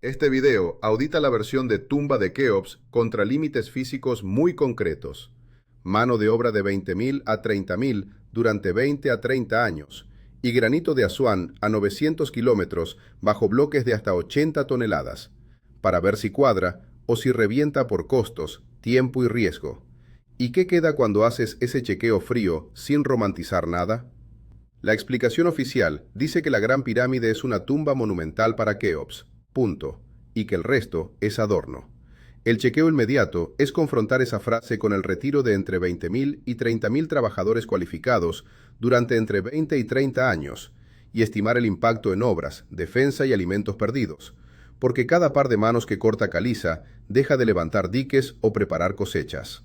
Este video audita la versión de tumba de Keops contra límites físicos muy concretos. Mano de obra de 20.000 a 30.000 durante 20 a 30 años y granito de Asuán a 900 kilómetros bajo bloques de hasta 80 toneladas, para ver si cuadra o si revienta por costos, tiempo y riesgo. ¿Y qué queda cuando haces ese chequeo frío sin romantizar nada? La explicación oficial dice que la Gran Pirámide es una tumba monumental para Keops, punto, y que el resto es adorno. El chequeo inmediato es confrontar esa frase con el retiro de entre 20.000 y 30.000 trabajadores cualificados durante entre 20 y 30 años, y estimar el impacto en obras, defensa y alimentos perdidos, porque cada par de manos que corta caliza deja de levantar diques o preparar cosechas.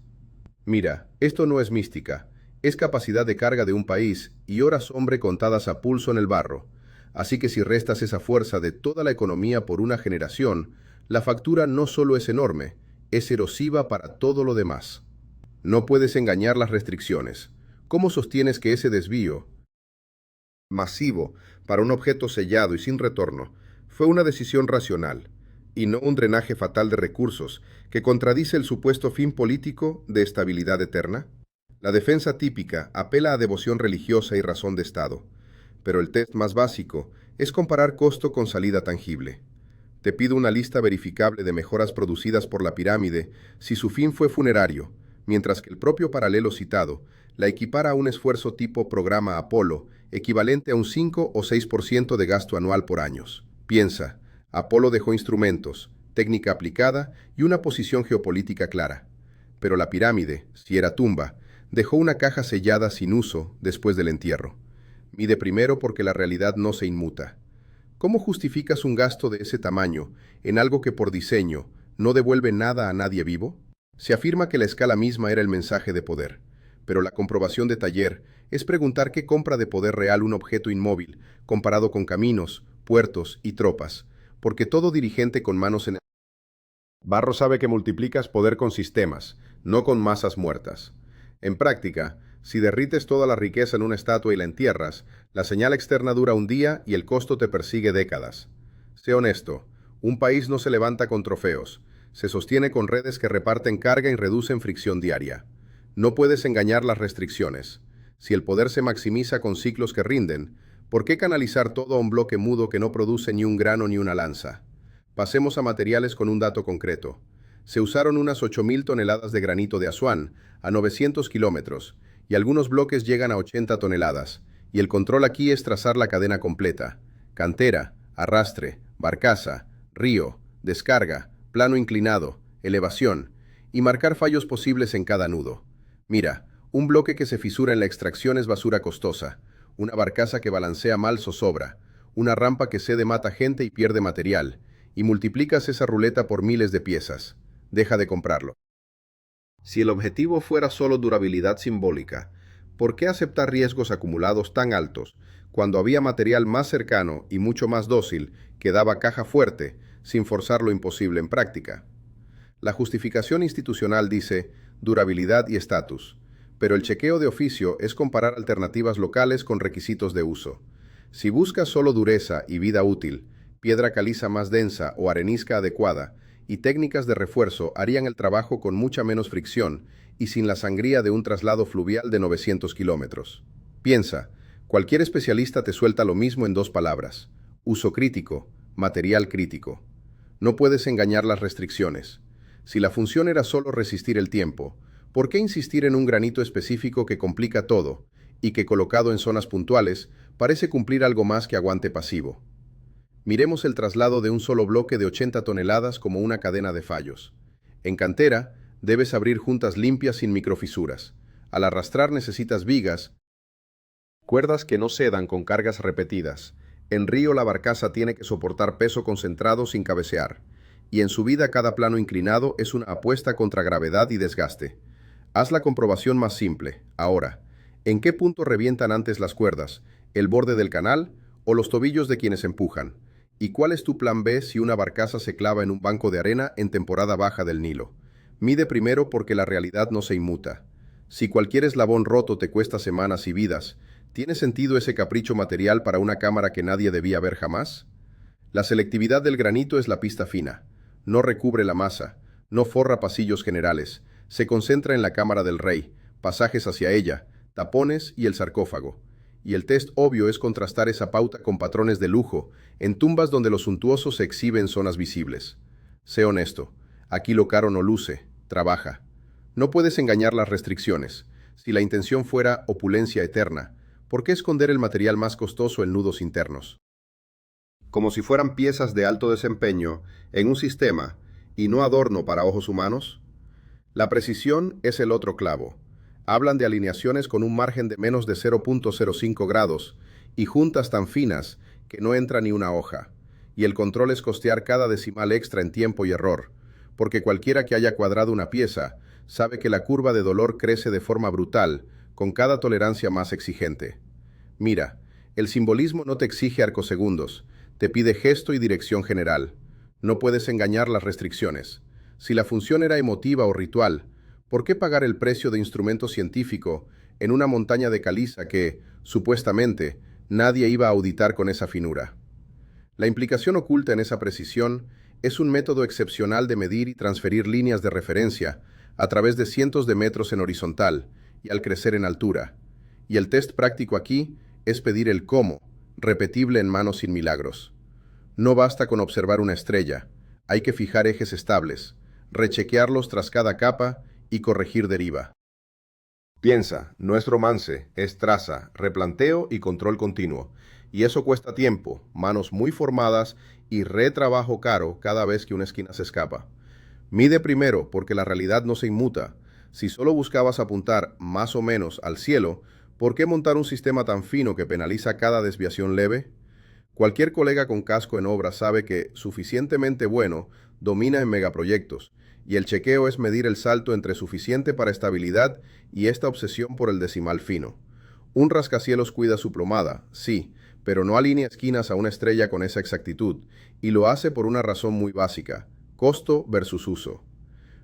Mira, esto no es mística, es capacidad de carga de un país y horas hombre contadas a pulso en el barro. Así que si restas esa fuerza de toda la economía por una generación, la factura no solo es enorme, es erosiva para todo lo demás. No puedes engañar las restricciones. ¿Cómo sostienes que ese desvío masivo para un objeto sellado y sin retorno fue una decisión racional y no un drenaje fatal de recursos que contradice el supuesto fin político de estabilidad eterna? La defensa típica apela a devoción religiosa y razón de Estado, pero el test más básico es comparar costo con salida tangible. Te pido una lista verificable de mejoras producidas por la pirámide si su fin fue funerario, mientras que el propio paralelo citado la equipara a un esfuerzo tipo programa Apolo, equivalente a un 5 o 6% de gasto anual por años. Piensa, Apolo dejó instrumentos, técnica aplicada y una posición geopolítica clara. Pero la pirámide, si era tumba, dejó una caja sellada sin uso después del entierro. Mide primero porque la realidad no se inmuta. ¿Cómo justificas un gasto de ese tamaño en algo que por diseño no devuelve nada a nadie vivo? Se afirma que la escala misma era el mensaje de poder, pero la comprobación de taller es preguntar qué compra de poder real un objeto inmóvil comparado con caminos, puertos y tropas, porque todo dirigente con manos en el barro sabe que multiplicas poder con sistemas, no con masas muertas. En práctica, si derrites toda la riqueza en una estatua y la entierras, la señal externa dura un día y el costo te persigue décadas. Sé honesto, un país no se levanta con trofeos, se sostiene con redes que reparten carga y reducen fricción diaria. No puedes engañar las restricciones. Si el poder se maximiza con ciclos que rinden, ¿por qué canalizar todo a un bloque mudo que no produce ni un grano ni una lanza? Pasemos a materiales con un dato concreto. Se usaron unas 8.000 toneladas de granito de Asuán a 900 kilómetros y algunos bloques llegan a 80 toneladas, y el control aquí es trazar la cadena completa: cantera, arrastre, barcaza, río, descarga, plano inclinado, elevación, y marcar fallos posibles en cada nudo. Mira, un bloque que se fisura en la extracción es basura costosa, una barcaza que balancea mal zozobra, una rampa que cede mata gente y pierde material, y multiplicas esa ruleta por miles de piezas. Deja de comprarlo. Si el objetivo fuera solo durabilidad simbólica, ¿por qué aceptar riesgos acumulados tan altos cuando había material más cercano y mucho más dócil que daba caja fuerte sin forzar lo imposible en práctica? La justificación institucional dice durabilidad y estatus, pero el chequeo de oficio es comparar alternativas locales con requisitos de uso. Si buscas solo dureza y vida útil, piedra caliza más densa o arenisca adecuada, y técnicas de refuerzo harían el trabajo con mucha menos fricción y sin la sangría de un traslado fluvial de 900 kilómetros. Piensa, cualquier especialista te suelta lo mismo en dos palabras: uso crítico, material crítico. No puedes engañar las restricciones. Si la función era solo resistir el tiempo, ¿por qué insistir en un granito específico que complica todo y que, colocado en zonas puntuales, parece cumplir algo más que aguante pasivo? Miremos el traslado de un solo bloque de 80 toneladas como una cadena de fallos. En cantera, debes abrir juntas limpias sin microfisuras. Al arrastrar necesitas vigas, cuerdas que no cedan con cargas repetidas. En río la barcaza tiene que soportar peso concentrado sin cabecear. Y en subida cada plano inclinado es una apuesta contra gravedad y desgaste. Haz la comprobación más simple. Ahora, ¿en qué punto revientan antes las cuerdas? ¿El borde del canal o los tobillos de quienes empujan? ¿Y cuál es tu plan B si una barcaza se clava en un banco de arena en temporada baja del Nilo? Mide primero porque la realidad no se inmuta. Si cualquier eslabón roto te cuesta semanas y vidas, ¿tiene sentido ese capricho material para una cámara que nadie debía ver jamás? La selectividad del granito es la pista fina. No recubre la masa, no forra pasillos generales, se concentra en la cámara del rey, pasajes hacia ella, tapones y el sarcófago. Y el test obvio es contrastar esa pauta con patrones de lujo, en tumbas donde lo suntuoso se exhibe en zonas visibles. Sé honesto, aquí lo caro no luce, trabaja. No puedes engañar las restricciones. Si la intención fuera opulencia eterna, ¿por qué esconder el material más costoso en nudos internos? Como si fueran piezas de alto desempeño en un sistema y no adorno para ojos humanos? La precisión es el otro clavo. Hablan de alineaciones con un margen de menos de 0.05 grados y juntas tan finas que no entra ni una hoja. Y el control es costear cada decimal extra en tiempo y error, porque cualquiera que haya cuadrado una pieza sabe que la curva de dolor crece de forma brutal con cada tolerancia más exigente. Mira, el simbolismo no te exige arcosegundos, te pide gesto y dirección general. No puedes engañar las restricciones. Si la función era emotiva o ritual, ¿por qué pagar el precio de instrumento científico en una montaña de caliza que, supuestamente, nadie iba a auditar con esa finura? La implicación oculta en esa precisión es un método excepcional de medir y transferir líneas de referencia a través de cientos de metros en horizontal y al crecer en altura. Y el test práctico aquí es pedir el cómo, repetible en manos sin milagros. No basta con observar una estrella, hay que fijar ejes estables, rechequearlos tras cada capa y corregir deriva. Piensa, no es romance, es traza, replanteo y control continuo. Y eso cuesta tiempo, manos muy formadas y retrabajo caro cada vez que una esquina se escapa. Mide primero porque la realidad no se inmuta. Si solo buscabas apuntar más o menos al cielo, ¿por qué montar un sistema tan fino que penaliza cada desviación leve? Cualquier colega con casco en obra sabe que suficientemente bueno domina en megaproyectos, y el chequeo es medir el salto entre suficiente para estabilidad y esta obsesión por el decimal fino. Un rascacielos cuida su plomada, sí, pero no alinea esquinas a una estrella con esa exactitud, y lo hace por una razón muy básica: costo versus uso.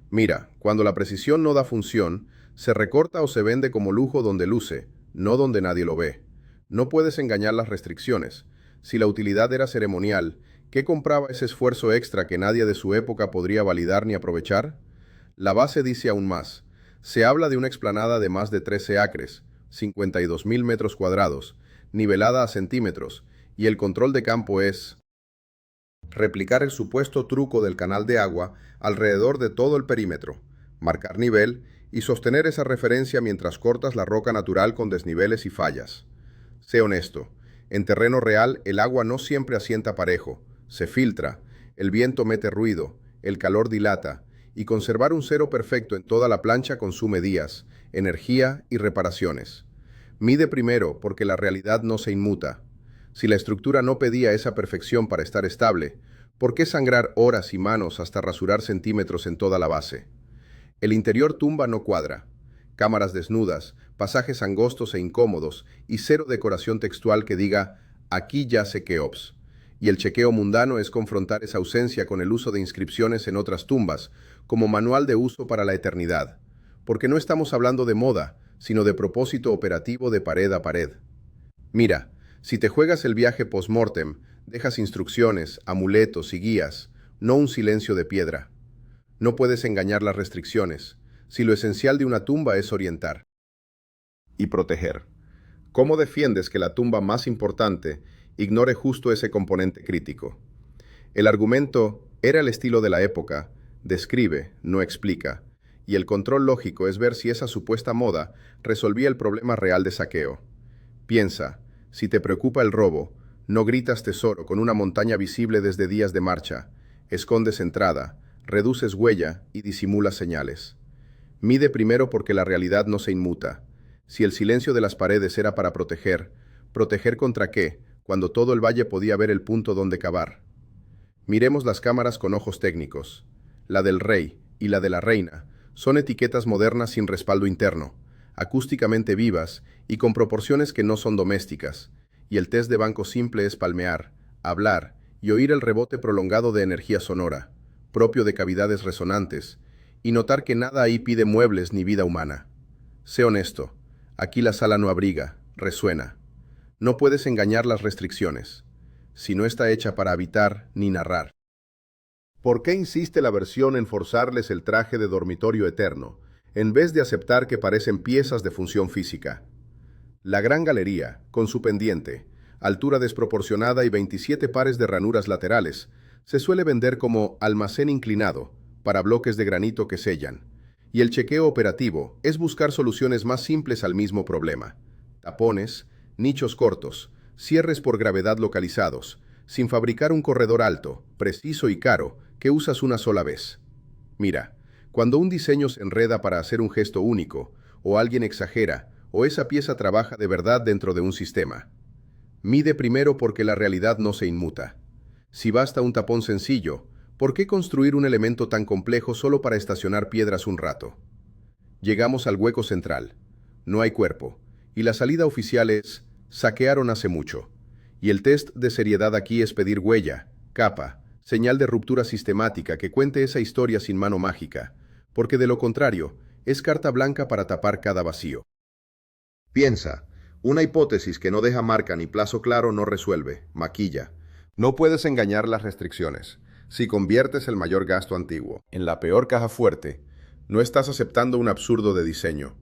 Mira, cuando la precisión no da función, se recorta o se vende como lujo donde luce, no donde nadie lo ve. No puedes engañar las restricciones. Si la utilidad era ceremonial, ¿qué compraba ese esfuerzo extra que nadie de su época podría validar ni aprovechar? La base dice aún más. Se habla de una explanada de más de 13 acres, 52.000 metros cuadrados, nivelada a centímetros, y el control de campo es replicar el supuesto truco del canal de agua alrededor de todo el perímetro, marcar nivel y sostener esa referencia mientras cortas la roca natural con desniveles y fallas. Sé honesto, en terreno real el agua no siempre asienta parejo, se filtra, el viento mete ruido, el calor dilata, y conservar un cero perfecto en toda la plancha consume días, energía y reparaciones. Mide primero porque la realidad no se inmuta. Si la estructura no pedía esa perfección para estar estable, ¿por qué sangrar horas y manos hasta rasurar centímetros en toda la base? El interior tumba no cuadra. Cámaras desnudas, pasajes angostos e incómodos y cero decoración textual que diga «aquí yace Keops». Y el chequeo mundano es confrontar esa ausencia con el uso de inscripciones en otras tumbas, como manual de uso para la eternidad. Porque no estamos hablando de moda, sino de propósito operativo de pared a pared. Mira, si te juegas el viaje post-mortem, dejas instrucciones, amuletos y guías, no un silencio de piedra. No puedes engañar las restricciones, si lo esencial de una tumba es orientar y proteger. ¿Cómo defiendes que la tumba más importante ignore justo ese componente crítico? El argumento era el estilo de la época, describe, no explica, y el control lógico es ver si esa supuesta moda resolvía el problema real de saqueo. Piensa, si te preocupa el robo, no gritas tesoro con una montaña visible desde días de marcha, escondes entrada, reduces huella y disimulas señales. Mide primero porque la realidad no se inmuta. Si el silencio de las paredes era para proteger, ¿proteger contra qué, cuando todo el valle podía ver el punto donde cavar? Miremos las cámaras con ojos técnicos. La del rey y la de la reina son etiquetas modernas sin respaldo interno, acústicamente vivas y con proporciones que no son domésticas, y el test de banco simple es palmear, hablar y oír el rebote prolongado de energía sonora, propio de cavidades resonantes, y notar que nada ahí pide muebles ni vida humana. Sé honesto, aquí la sala no abriga, resuena. No puedes engañar las restricciones. si no está hecha para habitar ni narrar. ¿Por qué insiste la versión en forzarles el traje de dormitorio eterno, en vez de aceptar que parecen piezas de función física? La gran galería, con su pendiente, altura desproporcionada y 27 pares de ranuras laterales, se suele vender como almacén inclinado para bloques de granito que sellan, y el chequeo operativo es buscar soluciones más simples al mismo problema. Tapones, nichos cortos, cierres por gravedad localizados, sin fabricar un corredor alto, preciso y caro que usas una sola vez. Mira, cuando un diseño se enreda para hacer un gesto único, o alguien exagera, o esa pieza trabaja de verdad dentro de un sistema. Mide primero porque la realidad no se inmuta. Si basta un tapón sencillo, ¿por qué construir un elemento tan complejo solo para estacionar piedras un rato? Llegamos al hueco central. No hay cuerpo. Y la salida oficial es: saquearon hace mucho. Y el test de seriedad aquí es pedir huella, capa, señal de ruptura sistemática que cuente esa historia sin mano mágica, porque de lo contrario, es carta blanca para tapar cada vacío. Piensa, una hipótesis que no deja marca ni plazo claro no resuelve, maquilla. No puedes engañar las restricciones. Si conviertes el mayor gasto antiguo en la peor caja fuerte, no estás aceptando un absurdo de diseño,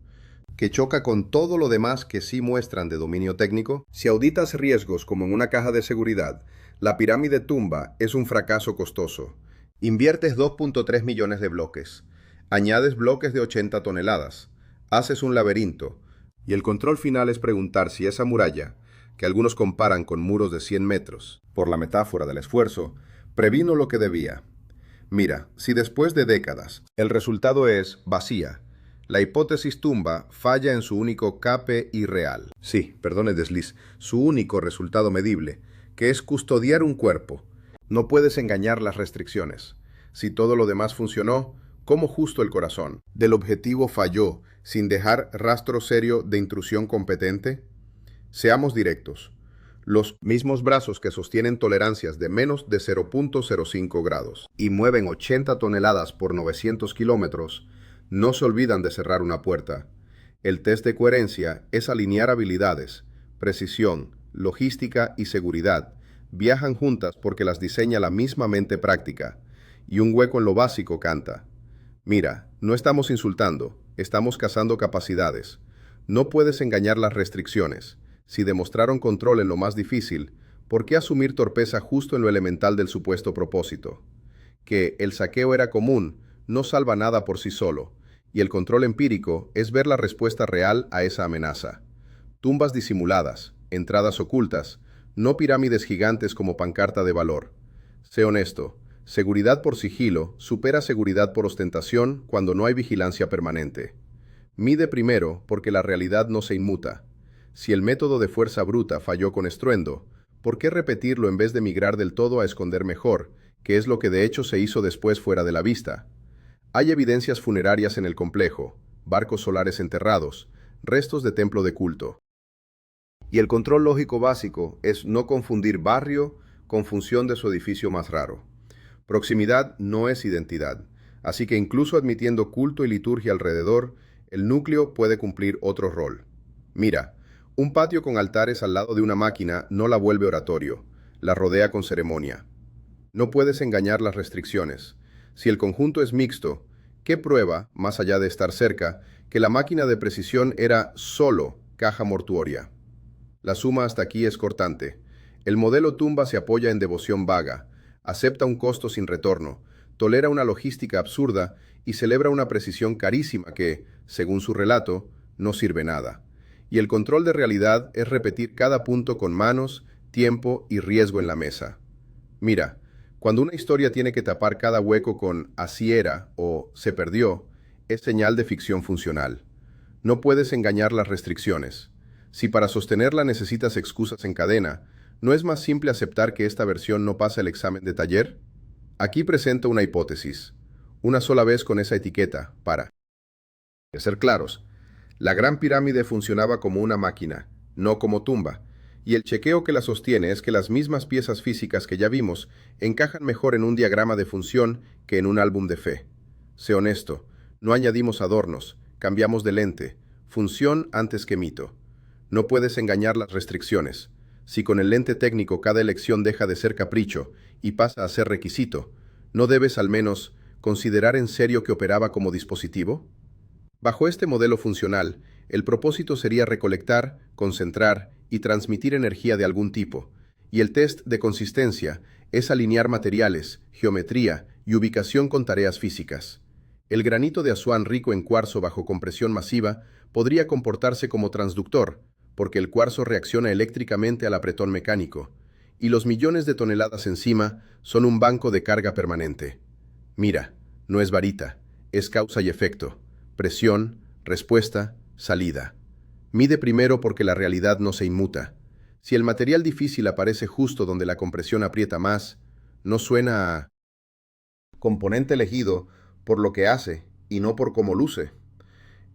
que choca con todo lo demás que sí muestran de dominio técnico. Si auditas riesgos como en una caja de seguridad, la pirámide tumba es un fracaso costoso. Inviertes 2.3 millones de bloques, añades bloques de 80 toneladas, haces un laberinto, y el control final es preguntar si esa muralla, que algunos comparan con muros de 100 metros, por la metáfora del esfuerzo, previno lo que debía. Mira, si después de décadas el resultado es vacía, la hipótesis tumba falla en su único cape irreal. Sí, perdone desliz, su único resultado medible, que es custodiar un cuerpo. No puedes engañar las restricciones. Si todo lo demás funcionó, ¿cómo justo el corazón del objetivo falló sin dejar rastro serio de intrusión competente? Seamos directos. Los mismos brazos que sostienen tolerancias de menos de 0.05 grados y mueven 80 toneladas por 900 kilómetros, no se olvidan de cerrar una puerta. El test de coherencia es alinear habilidades, precisión, logística y seguridad. Viajan juntas porque las diseña la misma mente práctica. Y un hueco en lo básico canta: mira, no estamos insultando, estamos cazando capacidades. No puedes engañar las restricciones. Si demostraron control en lo más difícil, ¿por qué asumir torpeza justo en lo elemental del supuesto propósito? Que el saqueo era común no salva nada por sí solo, y el control empírico es ver la respuesta real a esa amenaza. Tumbas disimuladas, entradas ocultas, no pirámides gigantes como pancarta de valor. Sé honesto, seguridad por sigilo supera seguridad por ostentación cuando no hay vigilancia permanente. Mide primero porque la realidad no se inmuta. Si el método de fuerza bruta falló con estruendo, ¿por qué repetirlo en vez de migrar del todo a esconder mejor, que es lo que de hecho se hizo después fuera de la vista? Hay evidencias funerarias en el complejo, barcos solares enterrados, restos de templo de culto. Y el control lógico básico es no confundir barrio con función de su edificio más raro. Proximidad no es identidad, así que incluso admitiendo culto y liturgia alrededor, el núcleo puede cumplir otro rol. Mira, un patio con altares al lado de una máquina no la vuelve oratorio, la rodea con ceremonia. No puedes engañar las restricciones. Si el conjunto es mixto, ¿qué prueba, más allá de estar cerca, que la máquina de precisión era solo caja mortuoria? La suma hasta aquí es cortante. El modelo tumba se apoya en devoción vaga, acepta un costo sin retorno, tolera una logística absurda y celebra una precisión carísima que, según su relato, no sirve nada. Y el control de realidad es repetir cada punto con manos, tiempo y riesgo en la mesa. Mira, cuando una historia tiene que tapar cada hueco con "así era" o "se perdió", es señal de ficción funcional. No puedes engañar las restricciones. Si para sostenerla necesitas excusas en cadena, ¿no es más simple aceptar que esta versión no pasa el examen de taller? Aquí presento una hipótesis. Una sola vez con esa etiqueta, para ser claros. La Gran Pirámide funcionaba como una máquina, no como tumba, y el chequeo que la sostiene es que las mismas piezas físicas que ya vimos encajan mejor en un diagrama de función que en un álbum de fe. Sé honesto, no añadimos adornos, cambiamos de lente, función antes que mito. No puedes engañar las restricciones. Si con el lente técnico cada elección deja de ser capricho y pasa a ser requisito, ¿no debes al menos considerar en serio que operaba como dispositivo? Bajo este modelo funcional, el propósito sería recolectar, concentrar y transmitir energía de algún tipo, y el test de consistencia es alinear materiales, geometría y ubicación con tareas físicas. El granito de Asuán rico en cuarzo bajo compresión masiva podría comportarse como transductor, porque el cuarzo reacciona eléctricamente al apretón mecánico, y los millones de toneladas encima son un banco de carga permanente. Mira, no es varita, es causa y efecto. Presión, respuesta, salida. Mide primero porque la realidad no se inmuta. Si el material difícil aparece justo donde la compresión aprieta más, no suena a componente elegido por lo que hace y no por cómo luce.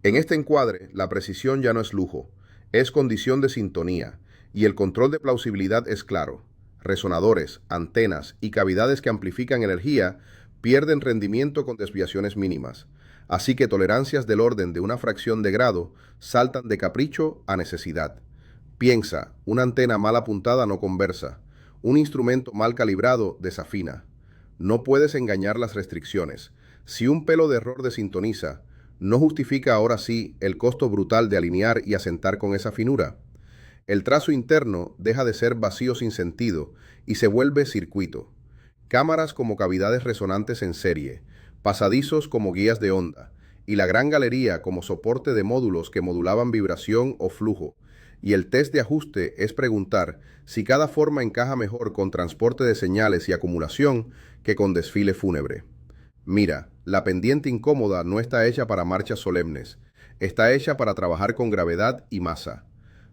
En este encuadre, la precisión ya no es lujo, es condición de sintonía, y el control de plausibilidad es claro. Resonadores, antenas y cavidades que amplifican energía pierden rendimiento con desviaciones mínimas. Así que tolerancias del orden de una fracción de grado saltan de capricho a necesidad. Piensa, una antena mal apuntada no conversa, un instrumento mal calibrado desafina. No puedes engañar las restricciones. Si un pelo de error desintoniza, ¿no justifica ahora sí el costo brutal de alinear y asentar con esa finura? El trazo interno deja de ser vacío sin sentido y se vuelve circuito. Cámaras como cavidades resonantes en serie, pasadizos como guías de onda, y la gran galería como soporte de módulos que modulaban vibración o flujo. Y el test de ajuste es preguntar si cada forma encaja mejor con transporte de señales y acumulación que con desfile fúnebre. Mira, la pendiente incómoda no está hecha para marchas solemnes, está hecha para trabajar con gravedad y masa.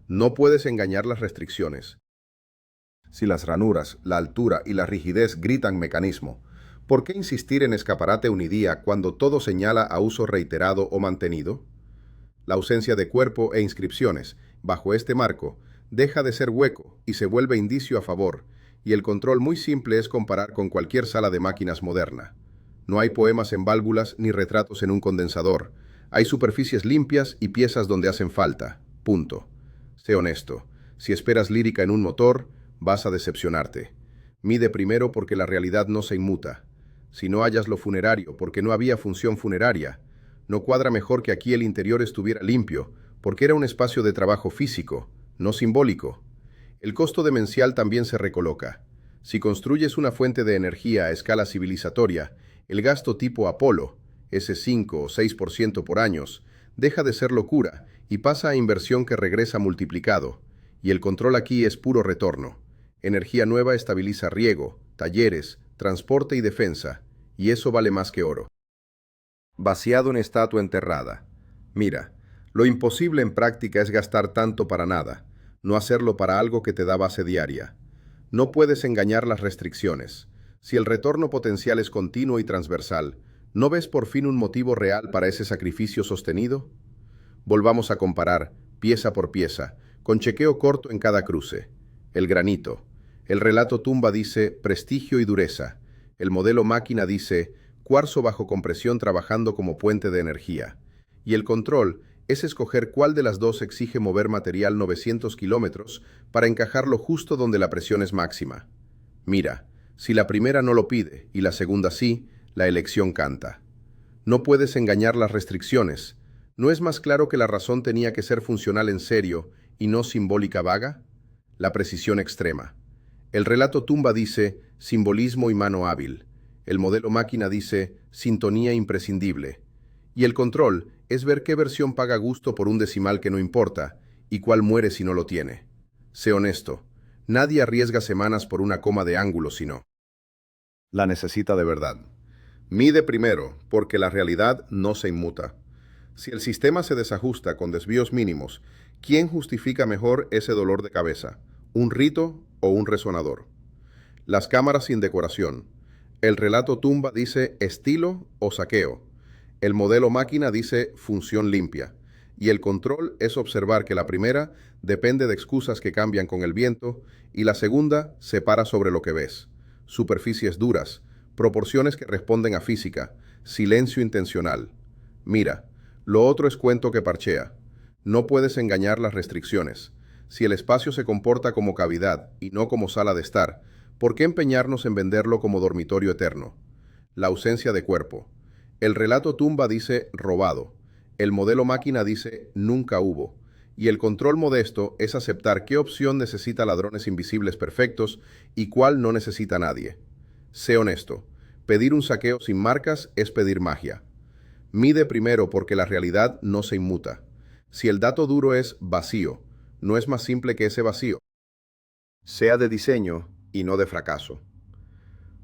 No puedes engañar las restricciones. Si las ranuras, la altura y la rigidez gritan mecanismo, ¿por qué insistir en escaparate unidía cuando todo señala a uso reiterado o mantenido? La ausencia de cuerpo e inscripciones, bajo este marco, deja de ser hueco y se vuelve indicio a favor, y el control muy simple es comparar con cualquier sala de máquinas moderna. No hay poemas en válvulas ni retratos en un condensador. Hay superficies limpias y piezas donde hacen falta. Punto. Sé honesto. Si esperas lírica en un motor, vas a decepcionarte. Mide primero porque la realidad no se inmuta. Si no hallas lo funerario porque no había función funeraria, no cuadra mejor que aquí el interior estuviera limpio, porque era un espacio de trabajo físico, no simbólico. El costo demencial también se recoloca. Si construyes una fuente de energía a escala civilizatoria, el gasto tipo Apolo, ese 5 o 6% por años, deja de ser locura y pasa a inversión que regresa multiplicado. Y el control aquí es puro retorno. Energía nueva estabiliza riego, talleres, transporte y defensa, y eso vale más que oro. Vaciado en estatua enterrada. Mira, lo imposible en práctica es gastar tanto para nada, no hacerlo para algo que te da base diaria. No puedes engañar las restricciones. Si el retorno potencial es continuo y transversal, ¿no ves por fin un motivo real para ese sacrificio sostenido? Volvamos a comparar, pieza por pieza, con chequeo corto en cada cruce. El granito. El relato tumba dice prestigio y dureza. El modelo máquina dice cuarzo bajo compresión trabajando como puente de energía. Y el control es escoger cuál de las dos exige mover material 900 kilómetros para encajarlo justo donde la presión es máxima. Mira, si la primera no lo pide y la segunda sí, la elección canta. No puedes engañar las restricciones. ¿No es más claro que la razón tenía que ser funcional en serio y no simbólica vaga? La precisión extrema. El relato tumba dice simbolismo y mano hábil. El modelo máquina dice sintonía imprescindible. Y el control es ver qué versión paga gusto por un decimal que no importa y cuál muere si no lo tiene. Sé honesto, nadie arriesga semanas por una coma de ángulo sino la necesita de verdad. Mide primero, porque la realidad no se inmuta. Si el sistema se desajusta con desvíos mínimos, ¿quién justifica mejor ese dolor de cabeza? ¿Un rito o un resonador? Las cámaras sin decoración. El relato tumba dice estilo o saqueo. El modelo máquina dice función limpia. Y el control es observar que la primera depende de excusas que cambian con el viento y la segunda se para sobre lo que ves. Superficies duras, proporciones que responden a física, silencio intencional. Mira, lo otro es cuento que parchea. No puedes engañar las restricciones. Si el espacio se comporta como cavidad y no como sala de estar, ¿por qué empeñarnos en venderlo como dormitorio eterno? La ausencia de cuerpo. El relato tumba dice robado, el modelo máquina dice nunca hubo, y el control modesto es aceptar qué opción necesita ladrones invisibles perfectos y cuál no necesita nadie. Sé honesto, pedir un saqueo sin marcas es pedir magia. Mide primero porque la realidad no se inmuta. Si el dato duro es vacío, no es más simple que ese vacío. Sea de diseño y no de fracaso.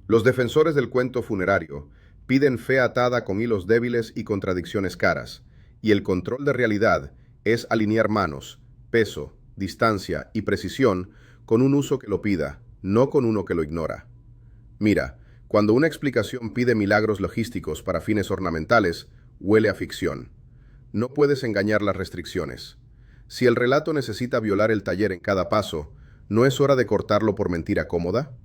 Los defensores del cuento funerario piden fe atada con hilos débiles y contradicciones caras, y el control de realidad es alinear manos, peso, distancia y precisión con un uso que lo pida, no con uno que lo ignora. Mira, cuando una explicación pide milagros logísticos para fines ornamentales, huele a ficción. No puedes engañar las restricciones. Si el relato necesita violar el taller en cada paso, ¿no es hora de cortarlo por mentira cómoda?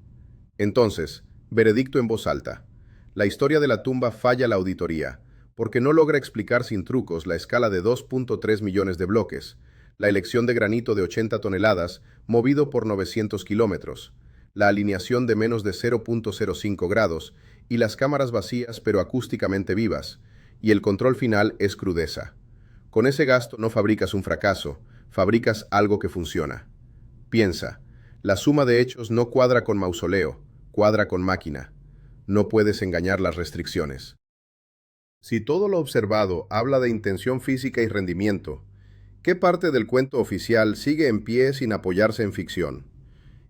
Entonces, veredicto en voz alta. La historia de la tumba falla la auditoría, porque no logra explicar sin trucos la escala de 2.3 millones de bloques, la elección de granito de 80 toneladas movido por 900 kilómetros, la alineación de menos de 0.05 grados y las cámaras vacías pero acústicamente vivas, y el control final es crudeza. Con ese gasto no fabricas un fracaso, fabricas algo que funciona. Piensa, la suma de hechos no cuadra con mausoleo, cuadra con máquina. No puedes engañar las restricciones. Si todo lo observado habla de intención física y rendimiento, ¿qué parte del cuento oficial sigue en pie sin apoyarse en ficción?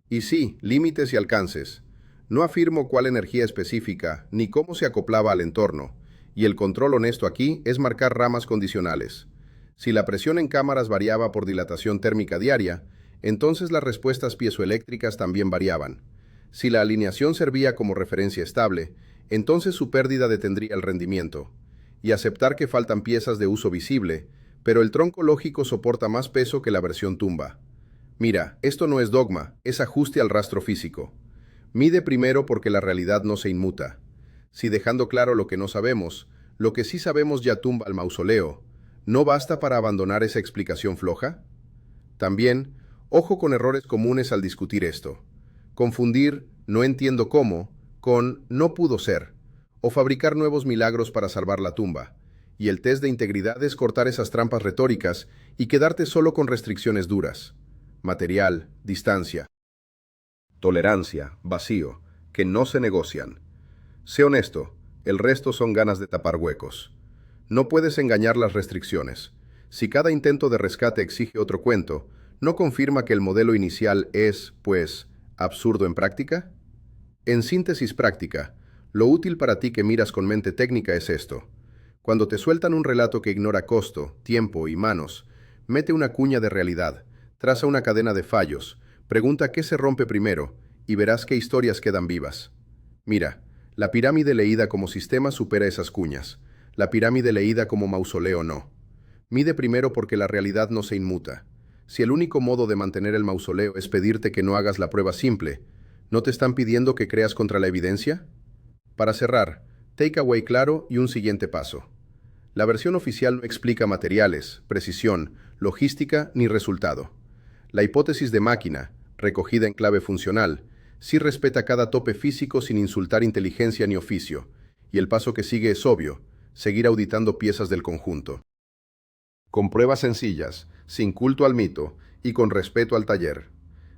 Y sí, límites y alcances. No afirmo cuál energía específica, ni cómo se acoplaba al entorno, y el control honesto aquí es marcar ramas condicionales. Si la presión en cámaras variaba por dilatación térmica diaria, entonces las respuestas piezoeléctricas también variaban. Si la alineación servía como referencia estable, entonces su pérdida detendría el rendimiento. Y aceptar que faltan piezas de uso visible, pero el tronco lógico soporta más peso que la versión tumba. Mira, esto no es dogma, es ajuste al rastro físico. Mide primero porque la realidad no se inmuta. Si dejando claro lo que no sabemos, lo que sí sabemos ya tumba al mausoleo, ¿no basta para abandonar esa explicación floja? También, ojo con errores comunes al discutir esto. Confundir no entiendo cómo con no pudo ser, o fabricar nuevos milagros para salvar la tumba. Y el test de integridad es cortar esas trampas retóricas y quedarte solo con restricciones duras. Material, distancia, tolerancia, vacío, que no se negocian. Sé honesto, el resto son ganas de tapar huecos. No puedes engañar las restricciones. Si cada intento de rescate exige otro cuento, ¿no confirma que el modelo inicial es, pues, absurdo en práctica? En síntesis práctica, lo útil para ti que miras con mente técnica es esto. Cuando te sueltan un relato que ignora costo, tiempo y manos, mete una cuña de realidad, traza una cadena de fallos, pregunta qué se rompe primero y verás qué historias quedan vivas. Mira, la pirámide leída como sistema supera esas cuñas. La pirámide leída como mausoleo no. Mide primero porque la realidad no se inmuta. Si el único modo de mantener el mausoleo es pedirte que no hagas la prueba simple, ¿no te están pidiendo que creas contra la evidencia? Para cerrar, takeaway claro y un siguiente paso. La versión oficial no explica materiales, precisión, logística ni resultado. La hipótesis de máquina, recogida en clave funcional, sí respeta cada tope físico sin insultar inteligencia ni oficio, y el paso que sigue es obvio, seguir auditando piezas del conjunto. Con pruebas sencillas, sin culto al mito y con respeto al taller.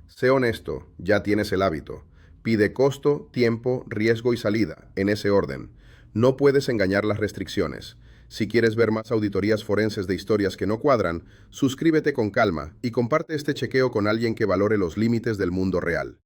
Sé honesto, ya tienes el hábito. Pide costo, tiempo, riesgo y salida, en ese orden. No puedes engañar las restricciones. Si quieres ver más auditorías forenses de historias que no cuadran, suscríbete con calma y comparte este chequeo con alguien que valore los límites del mundo real.